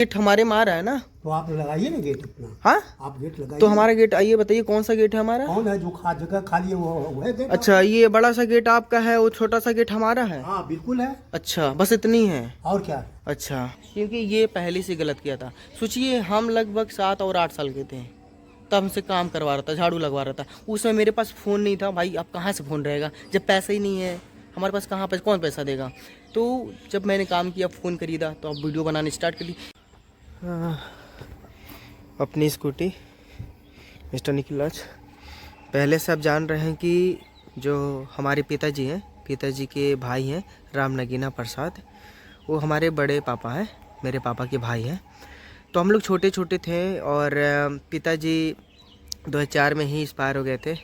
Gate हमारे मारा है ना। तो आप लगाइए ना गेट अपना। हाँ, आप गेट लगाइए। तो हमारा गेट, आइए बताइए कौन सा गेट है हमारा। कौन है जो जगह खाली है वो है गेट अच्छा, ये बड़ा सा गेट आपका है, वो छोटा सा गेट हमारा है। हाँ बिल्कुल है। अच्छा, बस इतनी है। और क्या। अच्छा, क्योंकि ये पहले से गलत किया था। सोचिए, हम लगभग 7 और 8 साल के थे, तब हमसे काम करवा रहा था, झाड़ू लगवा रहा था। उस समय मेरे पास फ़ोन नहीं था भाई। अब कहाँ से फ़ोन रहेगा जब पैसा ही नहीं है हमारे पास, कहाँ पैसा, कौन पैसा देगा। तो जब मैंने काम किया, फ़ोन खरीदा, तो अब वीडियो बनाने स्टार्ट कर दी। अपनी स्कूटी मिस्टर निखिलाज। पहले से आप जान रहे हैं कि जो हमारे पिताजी हैं, पिताजी के भाई हैं राम नगीना प्रसाद, वो हमारे बड़े पापा हैं, मेरे पापा के भाई हैं। तो हम लोग छोटे छोटे थे और पिताजी 2004 में ही एक्सपायर हो गए थे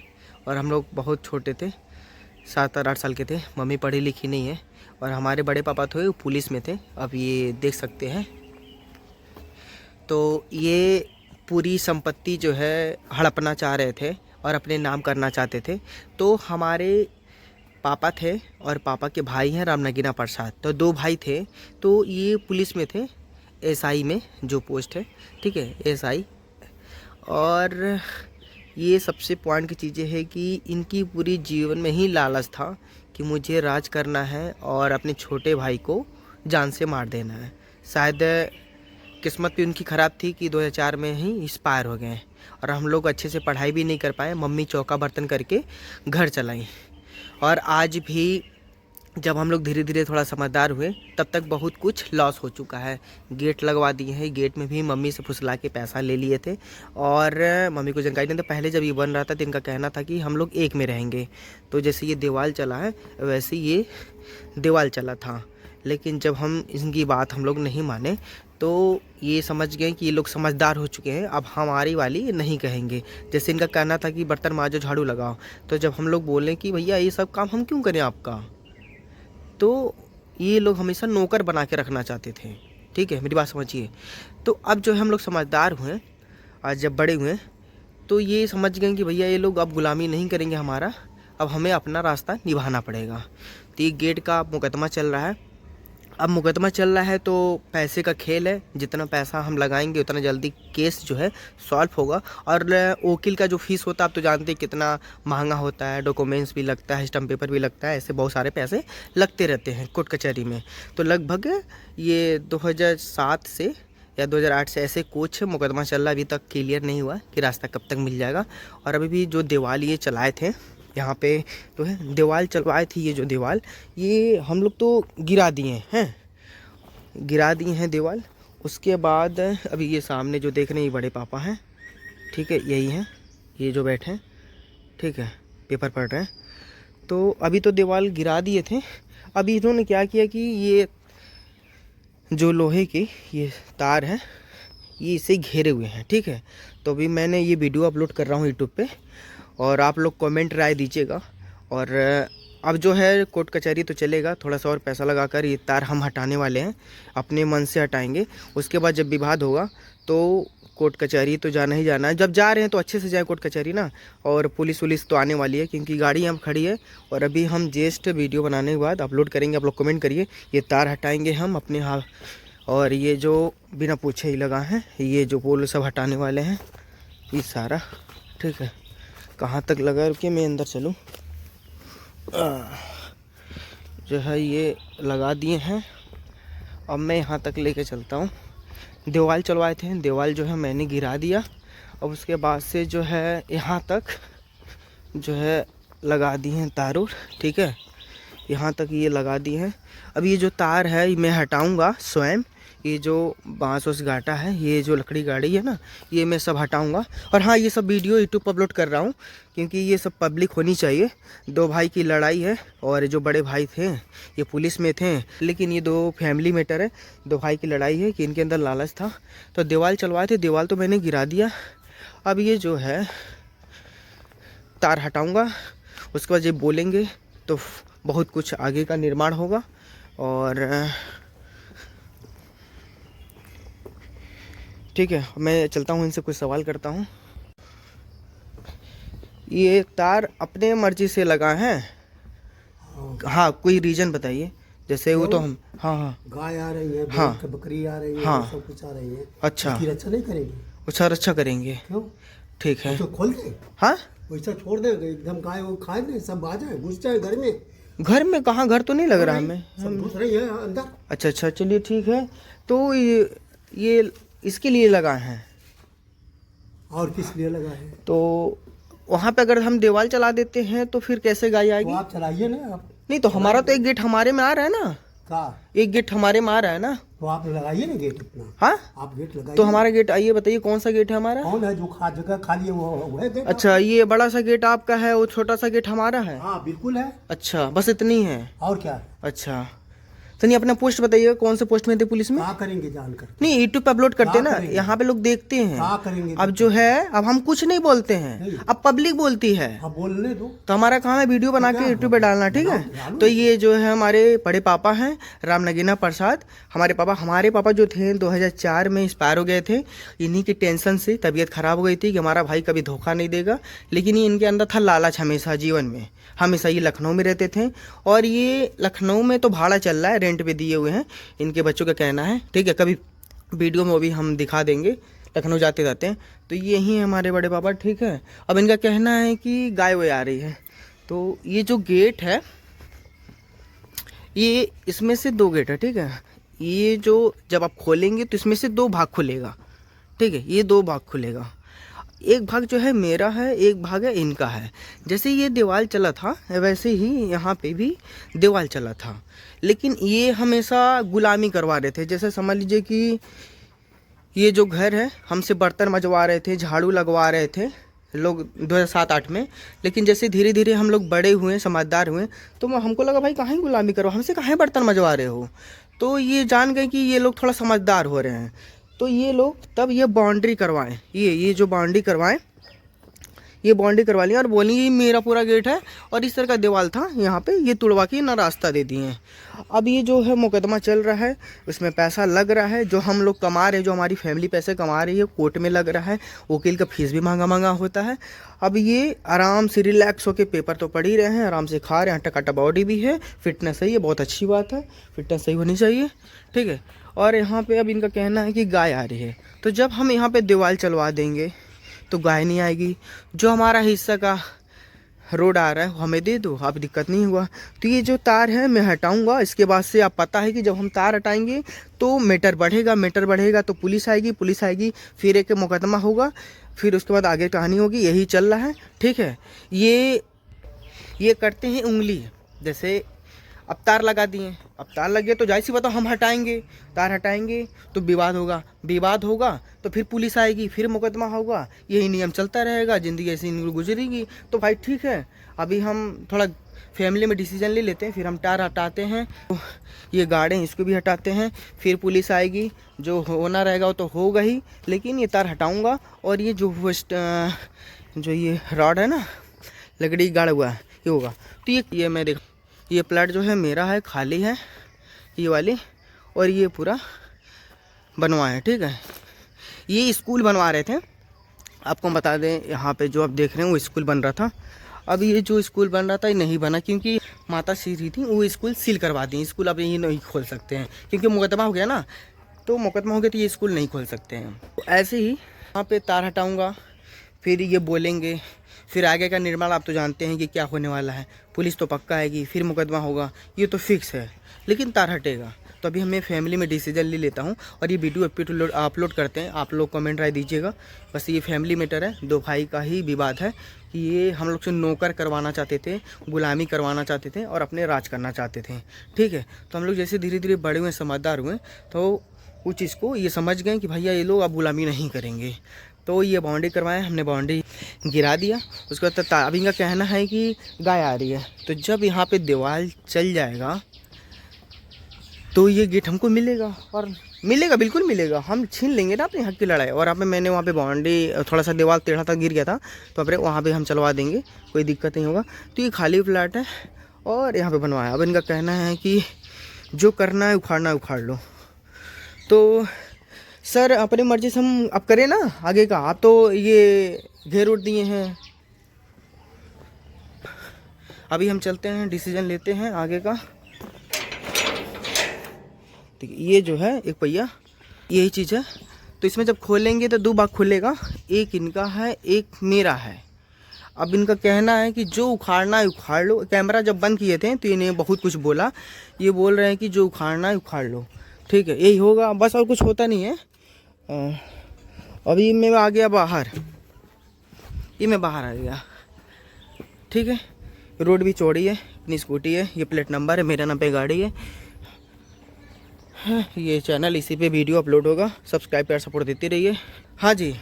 और हम लोग बहुत छोटे थे, 7 और 8 साल के थे। मम्मी पढ़ी लिखी नहीं है और हमारे बड़े पापा थे वो पुलिस में थे, अब ये देख सकते हैं। तो ये पूरी संपत्ति जो है हड़पना चाह रहे थे और अपने नाम करना चाहते थे। तो हमारे पापा थे और पापा के भाई हैं राम नगीना प्रसाद, तो 2 भाई थे। तो ये पुलिस में थे, एसआई में जो पोस्ट है, ठीक है, एसआई। और ये सबसे पॉइंट की चीज़ें है कि इनकी पूरी जीवन में ही लालच था कि मुझे राज करना है और अपने छोटे भाई को जान से मार देना है। शायद किस्मत भी उनकी ख़राब थी कि 2004 में ही एक्सपायर हो गए और हम लोग अच्छे से पढ़ाई भी नहीं कर पाए। मम्मी चौका बर्तन करके घर चलाई। और आज भी जब हम लोग धीरे धीरे थोड़ा समझदार हुए, तब तक बहुत कुछ लॉस हो चुका है। गेट लगवा दिए हैं, गेट में भी मम्मी से फुसला के पैसा ले लिए थे और मम्मी को जानकारी नहीं था। पहले जब ये बन रहा था तो इनका कहना था कि हम लोग एक में रहेंगे। तो जैसे ये दीवार चला है वैसे ये दीवार चला था, लेकिन जब हम इनकी बात हम लोग नहीं माने तो ये समझ गए कि ये लोग समझदार हो चुके हैं, अब हमारी वाली नहीं कहेंगे। जैसे इनका कहना था कि बर्तन मांजो, झाड़ू लगाओ, तो जब हम लोग बोले कि भैया ये सब काम हम क्यों करें आपका, तो ये लोग हमेशा नौकर बना के रखना चाहते थे। ठीक है, मेरी बात समझिए। तो अब जो है हम लोग समझदार हुए, आज जब बड़े हुए, तो ये समझ गए कि भैया ये लोग अब गुलामी नहीं करेंगे हमारा, अब हमें अपना रास्ता निभाना पड़ेगा। तो ये गेट का मुकदमा चल रहा है। अब मुकदमा चल रहा है तो पैसे का खेल है, जितना पैसा हम लगाएंगे उतना जल्दी केस जो है सॉल्व होगा। और वकील का जो फीस होता है आप तो जानते हैं कितना महंगा होता है, डॉक्यूमेंट्स भी लगता है, स्टम्प पेपर भी लगता है, ऐसे बहुत सारे पैसे लगते रहते हैं कोर्ट कचहरी में। तो लगभग ये 2007 से या 2008 से ऐसे कुछ मुकदमा चल रहा है, अभी तक क्लियर नहीं हुआ कि रास्ता कब तक मिल जाएगा। और अभी भी जो दीवार ये चलाए थे यहाँ पे तो है, दीवार चलवाए थी, ये जो दीवार ये हम लोग तो गिरा दिए हैं, गिरा दिए हैं दीवार। उसके बाद अभी ये सामने जो देख रहे हैं ये बड़े पापा हैं, ठीक है, यही हैं ये जो बैठे हैं, ठीक है, पेपर पढ़ रहे हैं। तो अभी तो दीवार गिरा दिए थे। अभी इन्होंने क्या किया कि ये जो लोहे की ये तार है ये इसे घेरे हुए हैं, ठीक है। तो अभी मैंने ये वीडियो अपलोड कर रहा हूँ यूट्यूब पे और आप लोग कमेंट राय दीजिएगा। और अब जो है कोर्ट कचहरी तो चलेगा, थोड़ा सा और पैसा लगाकर ये तार हम हटाने वाले हैं, अपने मन से हटाएंगे। उसके बाद जब विवाद होगा तो कोर्ट कचहरी तो जाना ही जाना है। जब जा रहे हैं तो अच्छे से जाए कोर्ट कचहरी ना। और पुलिस वुलिस तो आने वाली है क्योंकि गाड़ी यहाँ खड़ी है। और अभी हम जस्ट वीडियो बनाने के बाद अपलोड करेंगे, आप लोग कमेंट करिए। ये तार हटाएँगे हम अपने हाथ, और ये जो बिना पूछे ही लगा है, ये जो पोल सब हटाने वाले हैं ये सारा, ठीक है। कहाँ तक लगा, रुकिए मैं अंदर चलूँ। जो है ये लगा दिए हैं, अब मैं यहाँ तक लेके चलता हूँ। दीवार चलवाए थे, दीवार जो है मैंने गिरा दिया। अब उसके बाद से जो है यहाँ तक जो है लगा दिए हैं तार, ठीक है, यहाँ तक ये लगा दिए हैं। अब ये जो तार है मैं हटाऊँगा स्वयं, ये जो बांस उस गाटा है, ये जो लकड़ी गाड़ी है ना, ये मैं सब हटाऊंगा। और हाँ, ये सब वीडियो यूट्यूब पर अपलोड कर रहा हूँ क्योंकि ये सब पब्लिक होनी चाहिए। 2 भाई की लड़ाई है और जो बड़े भाई थे ये पुलिस में थे, लेकिन ये 2 फैमिली मैटर है। 2 भाई की लड़ाई है कि इनके अंदर लालच था। तो दीवार चलवाए थे, दीवार तो मैंने गिरा दिया। अब ये जो है तार हटाऊँगा, उसके बाद ये बोलेंगे तो बहुत कुछ आगे का निर्माण होगा। और ठीक है, मैं चलता हूँ, इनसे कुछ सवाल करता हूँ। ये तार अपने मर्जी से लगा है? हाँ, कोई रीज़न बताइए। जैसे वो तो हम हाँ हाँ गाय आ रही है, हाँ। भैंस, बकरी आ रही है, हाँ। सब कुछ आ रही है। अच्छा उसकी रक्षा नहीं करेंगे? अच्छा रक्षा करेंगे, क्यों? ठीक है। तो खोल दे, हाँ वैसा छोड़ दे एकदम, गाय वो खाए नहीं, सब आ जाए, घुस जाए घर में। घर में कहाँ, घर तो नहीं लग रहा नहीं, हमें सब घुस रही है अंदर। अच्छा अच्छा चलिए ठीक है। तो ये इसके लिए लगा है। और किस लिए लगा है? तो वहाँ पे अगर हम दीवार चला देते हैं तो फिर कैसे गाय तो आएगी? आप चलाइए ना आप। नहीं तो हमारा तो एक गेट हमारे में आ रहा है ना, का एक गेट हमारे में आ रहा है ना। तो आप लगाइए ना गेट अपना। हाँ आप गेट लगाइए। तो हमारा गेट, आइए बताइए कौन सा गेट है हमारा? कौन है जो जगह खाली है वो है गेट? अच्छा ये बड़ा सा गेट आपका है, वो छोटा सा गेट हमारा है। हाँ बिल्कुल है। अच्छा बस इतनी है। और क्या? अच्छा चलिए अपना पोस्ट बताइए, कौन से पोस्ट में थे पुलिस में? क्या करेंगे जानकर? नहीं यूट्यूब पे अपलोड करते हैं ना, क्या करेंगे? यहाँ पे लोग देखते हैं। क्या करेंगे? अब जो है अब हम कुछ नहीं बोलते नहीं। हैं, अब पब्लिक बोलती है। आप बोलने दो। तो हमारा काम है वीडियो बना तो के क्या? यूट्यूब पे डालना, ठीक है। डालो। तो ये जो है हमारे बड़े पापा हैं राम नगीना प्रसाद। हमारे पापा जो थे 2004 में एक्सपायर हो गए थे। इन्हीं की टेंशन से तबीयत खराब हो गई थी कि हमारा भाई कभी धोखा नहीं देगा, लेकिन ये इनके अंदर था लालच हमेशा जीवन में। हमेशा ये लखनऊ में रहते थे और ये लखनऊ में तो भाड़ा चल रहा है, रेंट पे दिए हुए हैं, इनके बच्चों का कहना है, ठीक है। कभी वीडियो में भी हम दिखा देंगे, लखनऊ जाते जाते हैं। तो यही है हमारे बड़े पापा, ठीक है। अब इनका कहना है कि गाय वाय आ रही है। तो ये जो गेट है, ये इसमें से 2 गेट है, ठीक है। ये जो जब आप खोलेंगे तो इसमें से 2 भाग खुलेगा, ठीक है। ये 2 भाग खुलेगा, एक भाग जो है मेरा है, एक भाग है इनका है। जैसे ये दीवार चला था वैसे ही यहाँ पे भी दीवार चला था, लेकिन ये हमेशा गुलामी करवा रहे थे। जैसे समझ लीजिए कि ये जो घर है हमसे बर्तन मजवा रहे थे, झाड़ू लगवा रहे थे लोग 2007-8 में। लेकिन जैसे धीरे धीरे हम लोग बड़े हुए, समझदार हुए, तो हमको लगा भाई कहाँ गुलामी करो, हमसे कहाँ बर्तन मजवा रहे हो। तो ये जान गए कि ये लोग थोड़ा समझदार हो रहे हैं, तो ये लोग तब ये बाउंड्री करवाएं, ये जो बाउंड्री करवाएं, ये बाउंड्री करवा ली और बोली ये मेरा पूरा गेट है और इस तरह का दीवार था यहाँ पे, ये तुड़वा के ना रास्ता दे दिए हैं। अब ये जो है मुकदमा चल रहा है, उसमें पैसा लग रहा है, जो हम लोग कमा रहे हैं, जो हमारी फैमिली पैसे कमा रही है, कोर्ट में लग रहा है, वकील का फीस भी महंगा महंगा होता है। अब ये आराम से रिलैक्स होकर पेपर तो पढ़ ही रहे हैं, आराम से खा रहे हैं, हट्टा-कट्टा बॉडी भी है, फिटनेस सही है, बहुत अच्छी बात है, फिटनेस सही होनी चाहिए, ठीक है। और यहाँ पे अब इनका कहना है कि गाय आ रही है, तो जब हम यहाँ पे दीवार चलवा देंगे तो गाय नहीं आएगी। जो हमारा हिस्सा का रोड आ रहा है वो हमें दे दो, आप दिक्कत नहीं हुआ। तो ये जो तार है मैं हटाऊंगा, इसके बाद से आप पता है कि जब हम तार हटाएंगे तो मीटर बढ़ेगा तो पुलिस आएगी, फिर एक मुकदमा होगा, फिर उसके बाद आगे कहानी होगी, यही चल रहा है, ठीक है। ये करते हैं उंगली, जैसे अब तार लगा दिए, अब तार लग गया तो जाहिर सी बात है हम हटाएंगे, तार हटाएंगे तो विवाद होगा तो फिर पुलिस आएगी, फिर मुकदमा होगा, यही नियम चलता रहेगा, ज़िंदगी ऐसी गुजरेगी। तो भाई ठीक है, अभी हम थोड़ा फैमिली में डिसीजन ले लेते हैं, फिर हम तार हटाते हैं, तो ये गार्ड हैं इसको भी हटाते हैं, फिर पुलिस आएगी, जो होना रहेगा वो तो होगा ही, लेकिन ये तार हटाऊँगा। और ये जो ये रॉड है ना, लकड़ी गाड़ा हुआ है, ये होगा। तो ये मैं देख, ये प्लाट जो है मेरा है, खाली है ये वाली, और ये पूरा बनवा है, ठीक है। ये स्कूल बनवा रहे थे, आपको बता दें, यहाँ पे जो आप देख रहे हैं वो स्कूल बन रहा था। अब ये जो स्कूल बन रहा था ये नहीं बना, क्योंकि माता श्री थी, वो स्कूल सील करवा दी। स्कूल अब ये नहीं खोल सकते हैं, क्योंकि मुकदमा हो गया ना, तो मुकदमा हो गया तो ये स्कूल नहीं खोल सकते हैं। ऐसे ही यहाँ पे तार हटाऊँगा, फिर ये बोलेंगे, फिर आगे का निर्माण आप तो जानते हैं कि क्या होने वाला है, पुलिस तो पक्का आएगी, फिर मुकदमा होगा, ये तो फिक्स है, लेकिन तार हटेगा। तो अभी हमें फैमिली में डिसीजन ले लेता हूँ और ये वीडियो अपलोड करते हैं, आप लोग कमेंट राय दीजिएगा। बस ये फैमिली मैटर है, 2 भाई का ही विवाद है कि ये हम लोग से नौकर करवाना चाहते थे, गुलामी करवाना चाहते थे और अपने राज करना चाहते थे, ठीक है। तो हम लोग जैसे धीरे धीरे बड़े हुए, समझदार हुए, तो उस चीज़ को ये समझ गए कि भैया ये लोग अब गुलामी नहीं करेंगे। तो ये बाउंड्री करवाए, हमने बाउंड्री गिरा दिया। उसके बाद अभी इनका कहना है कि गाय आ रही है, तो जब यहाँ पे दीवार चल जाएगा तो ये गेट हमको मिलेगा, और मिलेगा, बिल्कुल मिलेगा, हम छीन लेंगे ना अपने हक की लड़ाई। और मैंने वहाँ पे बाउंड्री, थोड़ा सा दीवार टेढ़ा था, गिर गया था, तो अपने वहाँ पे हम चलवा देंगे, कोई दिक्कत नहीं होगा। तो ये खाली प्लाट है और यहाँ पे बनवाया। अब इनका कहना है कि जो करना है उखाड़ना है उखाड़ लो। तो सर अपनी मर्जी से हम अब करें ना आगे का, आप तो ये घेर उठ दिए हैं, अभी हम चलते हैं, डिसीजन लेते हैं आगे का। देखिए ये जो है एक पहिया, यही चीज़ है। तो इसमें जब खोलेंगे तो 2 भाग खुलेगा, एक इनका है, एक मेरा है। अब इनका कहना है कि जो उखाड़ना है उखाड़ लो। कैमरा जब बंद किए थे तो इन्हें बहुत कुछ बोला, ये बोल रहे हैं कि जो उखाड़ना है उखाड़ लो, ठीक है, यही होगा बस, और कुछ होता नहीं है। अभी मैं आ गया बाहर, ये मैं बाहर आ गया, ठीक है। रोड भी चौड़ी है, अपनी स्कूटी है, ये प्लेट नंबर है, मेरा नाम पे गाड़ी है। ये चैनल, इसी पे वीडियो अपलोड होगा, सब्सक्राइब कर सपोर्ट देते रहिए। हाँ जी,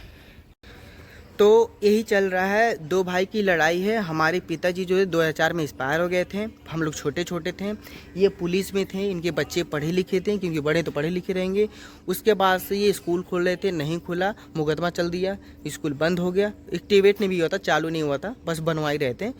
तो यही चल रहा है, 2 भाई की लड़ाई है। हमारे पिताजी जो है 2004 में एक्सपायर हो गए थे, हम लोग छोटे छोटे थे। ये पुलिस में थे, इनके बच्चे पढ़े लिखे थे, क्योंकि बड़े तो पढ़े लिखे रहेंगे। उसके बाद से ये स्कूल खोल रहे थे, नहीं खुला, मुकदमा चल दिया, स्कूल बंद हो गया। एक्टिवेट नहीं भी हुआ था, चालू नहीं हुआ था, बस बनवा ही रहे थे।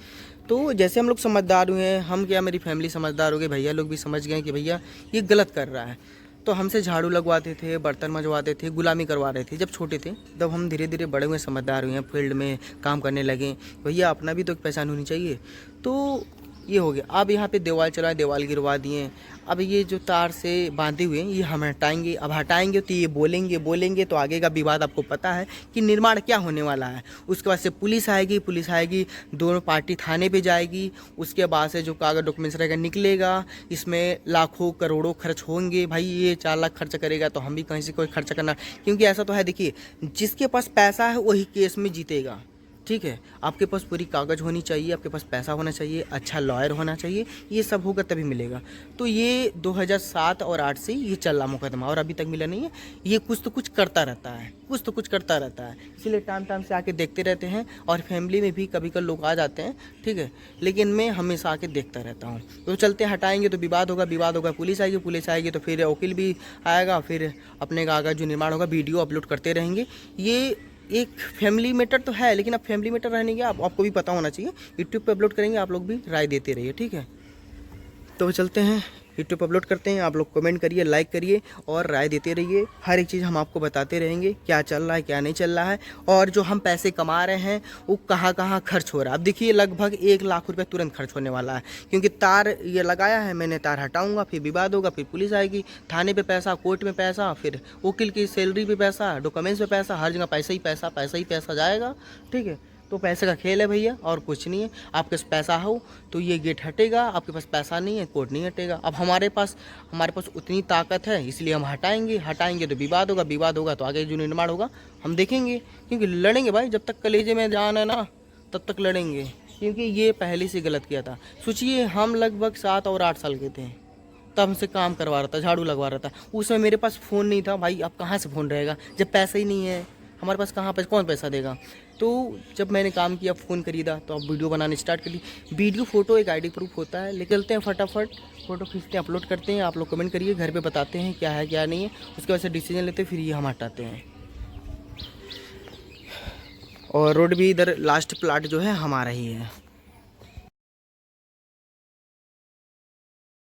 तो जैसे हम लोग समझदार हुए हैं, हम क्या, मेरी फैमिली समझदार हो गई, भैया लोग भी समझ गए कि भैया ये गलत कर रहा है। तो हमसे झाड़ू लगवाते थे, बर्तन मंजवाते थे, गुलामी करवा रहे थे जब छोटे थे। जब हम धीरे धीरे बड़े हुए, समझदार हुए, फील्ड में काम करने लगे, भैया अपना भी तो एक पहचान होनी चाहिए। तो ये हो गया। अब यहाँ पे दीवार चला, दीवार गिरवा दिए। अब ये जो तार से बांधे हुए हैं, ये हम हटाएंगे। अब हटाएंगे तो ये बोलेंगे तो आगे का विवाद आपको पता है कि निर्माण क्या होने वाला है। उसके बाद से पुलिस आएगी, दोनों पार्टी थाने पे जाएगी। उसके बाद से जो कागज डॉक्यूमेंट्स रहेगा निकलेगा, इसमें लाखों करोड़ों खर्च होंगे। भाई ये 4 लाख खर्च करेगा तो हम भी कहीं से कोई खर्च करना, क्योंकि ऐसा तो है, देखिए जिसके पास पैसा है वही केस में जीतेगा, ठीक है। आपके पास पूरी कागज़ होनी चाहिए, आपके पास पैसा होना चाहिए, अच्छा लॉयर होना चाहिए, ये सब होगा तभी मिलेगा। तो ये 2007 और 8 से ये चल रहा मुकदमा, और अभी तक मिला नहीं है। ये कुछ तो कुछ करता रहता है, इसलिए टाइम से आके देखते रहते हैं। और फैमिली में भी कभी कभी लोग आ जाते हैं, ठीक है, लेकिन मैं हमेशा आके देखता रहता हूँ। तो चलते हटाएंगे तो विवाद होगा, पुलिस आएगी तो फिर वकील भी आएगा, फिर अपने का जो निर्माण होगा, वीडियो अपलोड करते रहेंगे। ये एक फैमिली मैटर तो है, लेकिन अब फैमिली मैटर रहने के आपको भी पता होना चाहिए। यूट्यूब पे अपलोड करेंगे, आप लोग भी राय देते रहिए, ठीक है। तो चलते हैं, यूट्यूब पर अपलोड करते हैं, आप लोग कमेंट करिए, लाइक करिए और राय देते रहिए। हर एक चीज़ हम आपको बताते रहेंगे, क्या चल रहा है क्या नहीं चल रहा है, और जो हम पैसे कमा रहे हैं वो कहाँ कहाँ खर्च हो रहा है। अब देखिए लगभग 1 लाख रुपये तुरंत खर्च होने वाला है, क्योंकि तार ये लगाया है मैंने, तार हटाऊंगा, फिर विवाद होगा, फिर पुलिस आएगी, थाने पे पैसा, कोर्ट में पैसा, फिर वकील की सैलरी पे पैसा, डॉक्यूमेंट्स पे पैसा, हर जगह पैसा ही पैसा जाएगा, ठीक है। तो पैसे का खेल है भैया, और कुछ नहीं है। आपके पास पैसा हो तो ये गेट हटेगा, आपके पास पैसा नहीं है कोर्ट नहीं हटेगा। अब हमारे पास उतनी ताकत है, इसलिए हम हटाएंगे तो विवाद होगा तो आगे जो निर्माण होगा हम देखेंगे, क्योंकि लड़ेंगे भाई, जब तक कलेजे में जान है ना तब तक लड़ेंगे, क्योंकि ये पहले से गलत किया था। सोचिए हम लगभग 7 और 8 साल के थे, तब हमसे काम करवा रहा था, झाड़ू लगवा रहा था। उस समय मेरे पास फ़ोन नहीं था भाई, अब कहाँ से फ़ोन रहेगा जब पैसा ही नहीं है हमारे पास, कौन पैसा देगा। तो जब मैंने काम किया, फ़ोन खरीदा, तो अब वीडियो बनाने स्टार्ट कर दी। वीडियो फोटो एक आईडी प्रूफ होता है, निकलते हैं फटाफट, फ़ोटो खींचते हैं, अपलोड करते हैं। आप लोग कमेंट करिए, घर पे बताते हैं क्या है क्या नहीं है, उसके बाद से डिसीजन लेते हैं, फिर ये हम हटाते हैं। और रोड भी इधर लास्ट प्लाट जो है हमारा ही है।